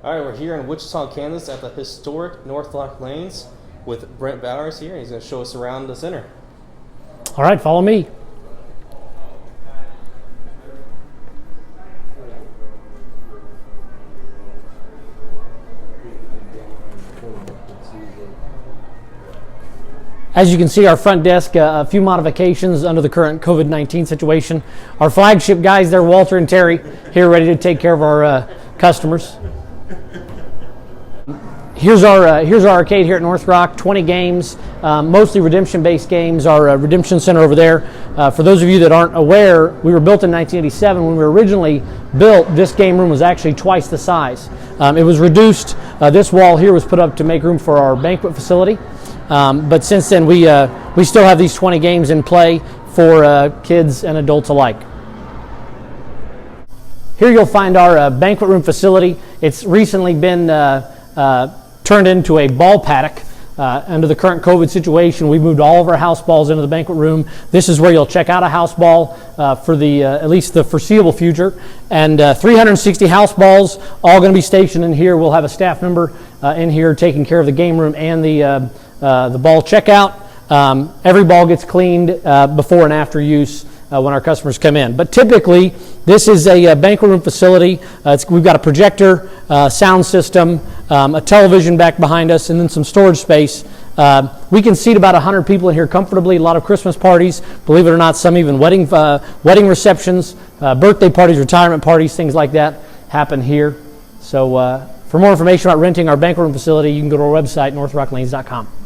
All right, we're here in Wichita, Kansas at the historic Northrock Lanes with Brent Bowers here. He's going to show us around the center. All right, follow me. As you can see, our front desk, a few modifications under the current COVID-19 situation. Our flagship guys there, Walter and Terry, here ready to take care of our customers. Here's our arcade here at Northrock, 20 games, mostly redemption-based games. Our redemption center over there. For those of you that aren't aware, we were built in 1987. When we were originally built, this game room was actually twice the size. It was reduced. This wall here was put up to make room for our banquet facility. But since then, we still have these 20 games in play for kids and adults alike. Here you'll find our banquet room facility. It's recently been turned into a ball paddock. Under the current COVID situation, we moved all of our house balls into the banquet room. This is where you'll check out a house ball for at least the foreseeable future. And 360 house balls, all going to be stationed in here. We'll have a staff member in here taking care of the game room and the ball checkout. Every ball gets cleaned before and after use when our customers come in. But typically, this is a banquet room facility. We've got a projector, sound system, a television back behind us, and then some storage space. We can seat about 100 people in here comfortably. A lot of Christmas parties, believe it or not, some even wedding receptions, birthday parties, retirement parties, things like that happen here. So for more information about renting our banquet room facility, you can go to our website, northrocklanes.com.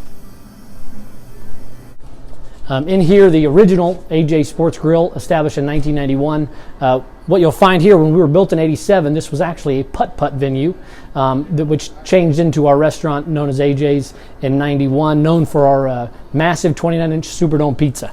In here, the original AJ Sports Grill, established in 1991. What you'll find here, when we were built in 87, this was actually a putt-putt venue, which changed into our restaurant known as AJ's in 91, known for our massive 29-inch Superdome pizza.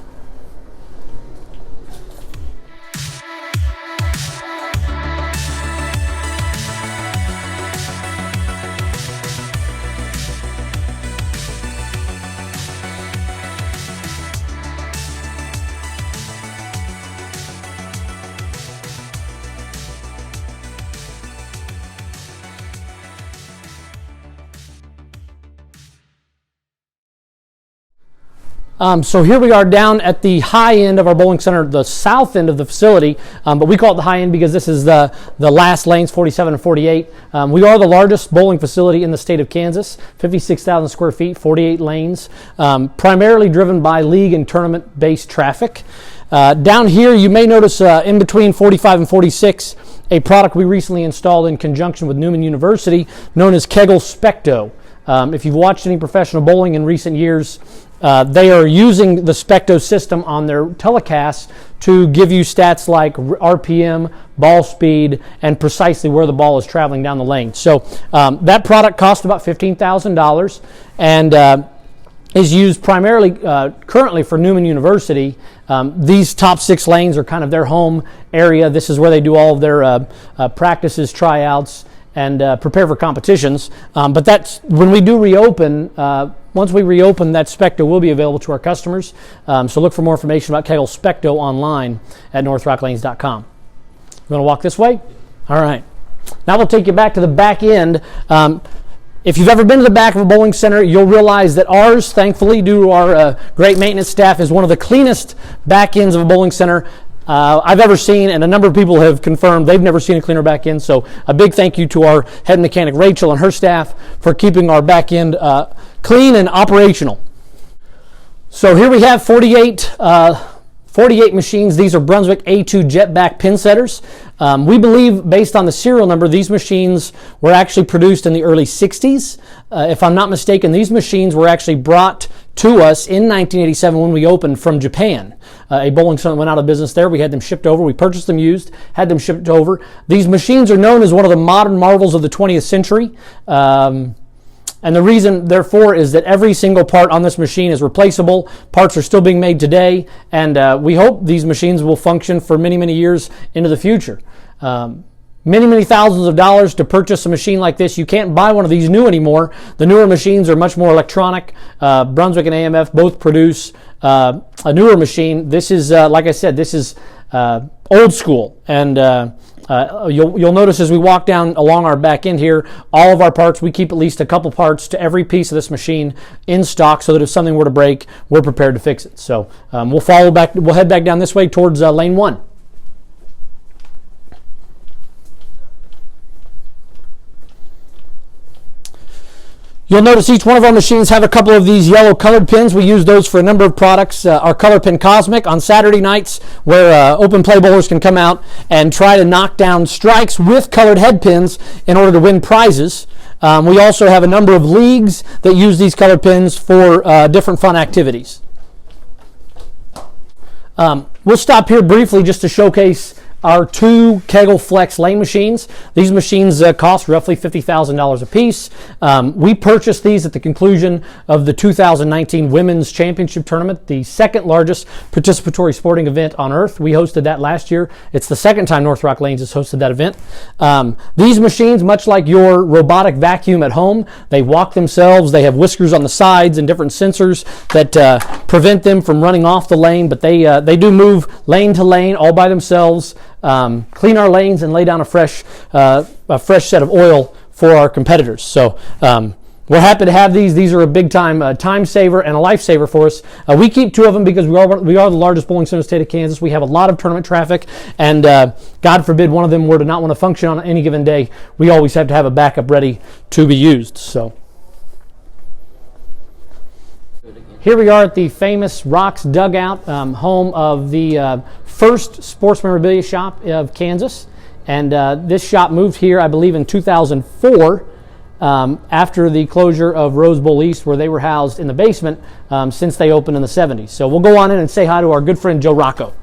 So here we are down at the high end of our bowling center, the south end of the facility, but we call it the high end because this is the last lanes, 47 and 48. We are the largest bowling facility in the state of Kansas, 56,000 square feet, 48 lanes, primarily driven by league and tournament-based traffic. Down here, you may notice in between 45 and 46, a product we recently installed in conjunction with Newman University known as Kegel Specto. If you've watched any professional bowling in recent years, they are using the Specto system on their telecasts to give you stats like RPM, ball speed, and precisely where the ball is traveling down the lane. So that product cost about $15,000 and is used primarily currently for Newman University. These top 6 lanes are kind of their home area. This is where they do all of their practices, tryouts, and prepare for competitions. But that's when we do reopen. Once we reopen, that Specto will be available to our customers. So look for more information about Kegel Specto online at northrocklanes.com. You want to walk this way? All right. Now we'll take you back to the back end. If you've ever been to the back of a bowling center, you'll realize that ours, thankfully, due to our great maintenance staff, is one of the cleanest back ends of a bowling center I've ever seen, and a number of people have confirmed they've never seen a cleaner back end. So a big thank you to our head mechanic, Rachel, and her staff for keeping our back end clean and operational. So here we have 48 machines. These are Brunswick A2 Jetback pin setters. We believe, based on the serial number, these machines were actually produced in the early 60s. If I'm not mistaken, these machines were actually brought to us in 1987 when we opened from Japan. A bowling center went out of business there. We had them shipped over. We purchased them used, had them shipped over. These machines are known as one of the modern marvels of the 20th century. And the reason, therefore, is that every single part on this machine is replaceable. Parts are still being made today, and we hope these machines will function for many, many years into the future. Many, many thousands of dollars to purchase a machine like this. You can't buy one of these new anymore. The newer machines are much more electronic. Brunswick and AMF both produce a newer machine. This is, like I said, this is old school, and You'll notice as we walk down along our back end here, all of our parts, we keep at least a couple parts to every piece of this machine in stock so that if something were to break, we're prepared to fix it. So we'll head back down this way towards lane 1. You'll notice each one of our machines have a couple of these yellow colored pins. We use those for a number of products. Our Color Pin Cosmic on Saturday nights, where open play bowlers can come out and try to knock down strikes with colored head pins in order to win prizes. We also have a number of leagues that use these colored pins for different fun activities. We'll stop here briefly just to showcase our 2 Kegel Flex lane machines. These machines cost roughly $50,000 a piece. We purchased these at the conclusion of the 2019 Women's Championship Tournament, the second largest participatory sporting event on earth. We hosted that last year. It's the second time Northrock Lanes has hosted that event. These machines, much like your robotic vacuum at home, they walk themselves. They have whiskers on the sides and different sensors that prevent them from running off the lane, but they do move lane to lane all by themselves. Clean our lanes and lay down a fresh set of oil for our competitors. So we're happy to have these. These are a big time saver and a lifesaver for us. We keep 2 of them because we are the largest bowling center in the state of Kansas. We have a lot of tournament traffic, and God forbid one of them were to not want to function on any given day. We always have to have a backup ready to be used. So here we are at the famous Rock's Dugout, home of the first sports memorabilia shop of Kansas. And this shop moved here, I believe, in 2004 after the closure of Rose Bowl East, where they were housed in the basement since they opened in the 70s. So we'll go on in and say hi to our good friend Joe Rocco.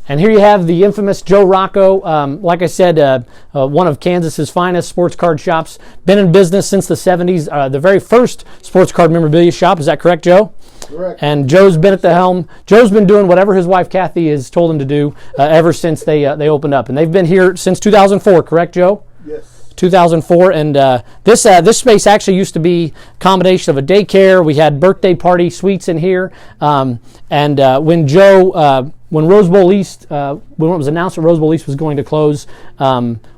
And here you have the infamous Joe Rocco. Like I said, one of Kansas's finest sports card shops. Been in business since the 70s. The very first sports card memorabilia shop. Is that correct, Joe? Correct. And Joe's been at the helm. Joe's been doing whatever his wife Kathy has told him to do ever since they opened up. And they've been here since 2004, correct, Joe? Yes. 2004, and this space actually used to be a combination of a daycare. We had birthday party suites in here, and when Rose Bowl East, when it was announced that Rose Bowl East was going to close,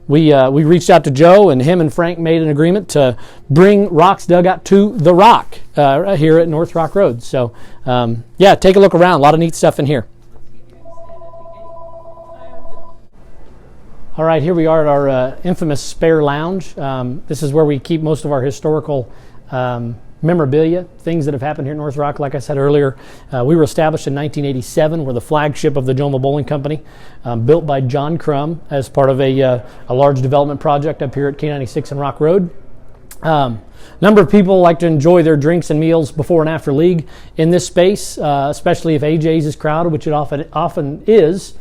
we reached out to Joe, and him and Frank made an agreement to bring Rock's Dugout to the Rock here at North Rock Road. So yeah, take a look around. A lot of neat stuff in here. All right, here we are at our infamous spare lounge. This is where we keep most of our historical memorabilia, things that have happened here at North Rock. Like I said earlier, we were established in 1987. We're the flagship of the Joma Bowling Company, built by John Crum as part of a large development project up here at K96 and Rock Road. Number of people like to enjoy their drinks and meals before and after league in this space, especially if AJ's is crowded, which it often is.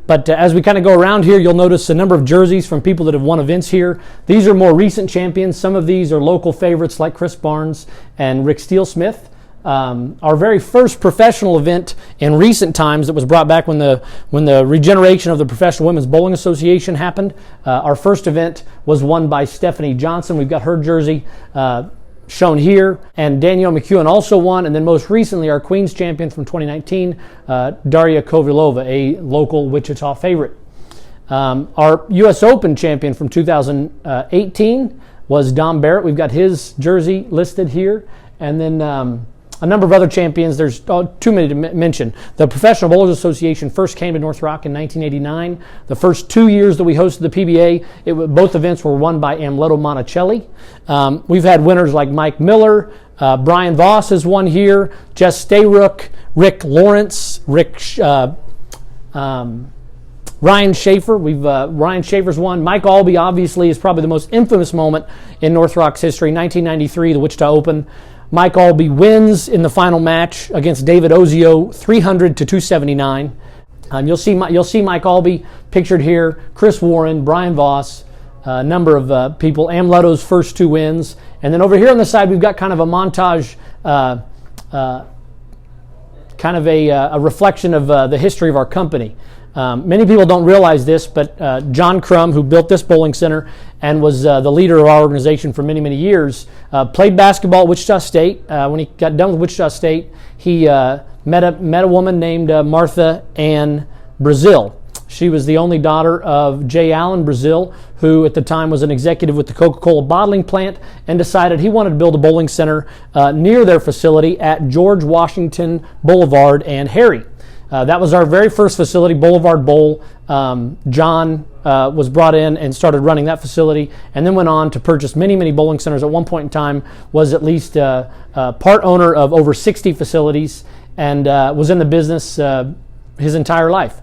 But as we kind of go around here, you'll notice a number of jerseys from people that have won events here. These are more recent champions. Some of these are local favorites like Chris Barnes and Rick Steele-Smith. Our very first professional event in recent times that was brought back when the regeneration of the Professional Women's Bowling Association happened. Our first event was won by Stephanie Johnson. We've got her jersey shown here, and Danielle McEwen also won, and then most recently our Queen's champion from 2019, Daria Kovilova, a local Wichita favorite. Our U.S. Open champion from 2018 was Dom Barrett. We've got his jersey listed here, and then a number of other champions. There's too many to mention. The Professional Bowlers Association first came to North Rock in 1989. The first 2 years that we hosted the PBA, both events were won by Amleto Monticelli. We've had winners like Mike Miller, Brian Voss has won here, Jess Stayrook, Rick Lawrence, Ryan Schaefer. Ryan Schaefer's won. Mike Albee obviously is probably the most infamous moment in North Rock's history. 1993, the Wichita Open. Mike Albee wins in the final match against David Ozio, 300 to 279. You'll see Mike Albee pictured here. Chris Warren, Brian Voss, a number of people. Amleto's first 2 wins, and then over here on the side we've got kind of a montage, kind of a reflection of the history of our company. Many people don't realize this, but John Crum, who built this bowling center and was the leader of our organization for many, many years, played basketball at Wichita State. When he got done with Wichita State, he met a woman named Martha Ann Brazil. She was the only daughter of J. Allen Brazil, who at the time was an executive with the Coca-Cola bottling plant, and decided he wanted to build a bowling center near their facility at George Washington Boulevard and Harry. That was our very first facility, Boulevard Bowl. John was brought in and started running that facility, and then went on to purchase many, many bowling centers. At one point in time, was at least part owner of over 60 facilities, and was in the business his entire life.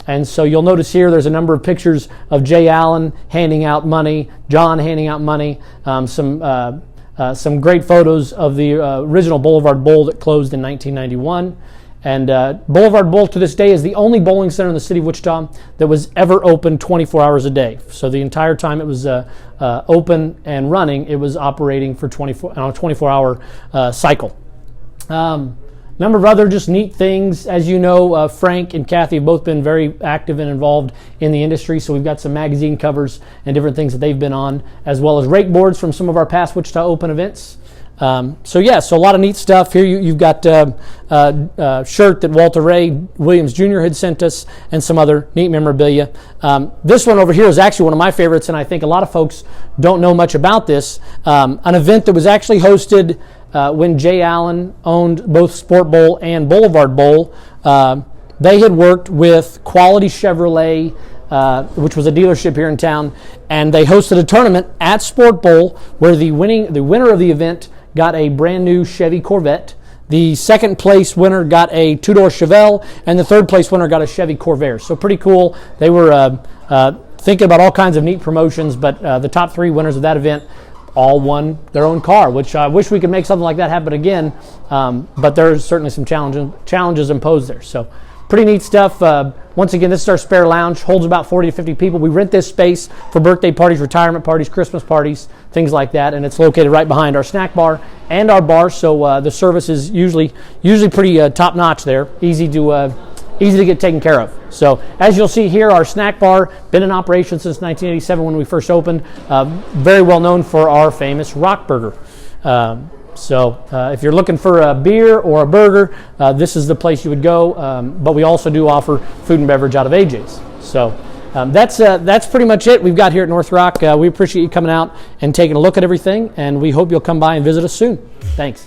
And so you'll notice here there's a number of pictures of Jay Allen handing out money, John handing out money, some great photos of the original Boulevard Bowl that closed in 1991. And Boulevard Bowl to this day is the only bowling center in the city of Wichita that was ever open 24 hours a day. So the entire time it was open and running, it was operating for 24-hour cycle. Number of other just neat things. As you know, Frank and Kathy have both been very active and involved in the industry, so we've got some magazine covers and different things that they've been on, as well as rake boards from some of our past Wichita Open events. So a lot of neat stuff. Here you've got a shirt that Walter Ray Williams Jr. had sent us, and some other neat memorabilia. This one over here is actually one of my favorites, and I think a lot of folks don't know much about this. An event that was actually hosted when Jay Allen owned both Sport Bowl and Boulevard Bowl. They had worked with Quality Chevrolet, which was a dealership here in town, and they hosted a tournament at Sport Bowl where the winner of the event got a brand new Chevy Corvette. The second place winner got a two-door Chevelle, and the third place winner got a Chevy Corvair. So pretty cool. They were thinking about all kinds of neat promotions, but the top three winners of that event all won their own car, which I wish we could make something like that happen again, but there's certainly some challenges imposed there. So pretty neat stuff. Once again, this is our spare lounge. Holds about 40 to 50 people. We rent this space for birthday parties, retirement parties, Christmas parties, things like that, and it's located right behind our snack bar and our bar, so the service is usually pretty top-notch there. Easy to get taken care of. So as you'll see here, our snack bar, been in operation since 1987 when we first opened. Very well known for our famous rock burger. So if you're looking for a beer or a burger, this is the place you would go. But we also do offer food and beverage out of AJ's. So that's pretty much it we've got here at Northrock. We appreciate you coming out and taking a look at everything, and we hope you'll come by and visit us soon. Thanks.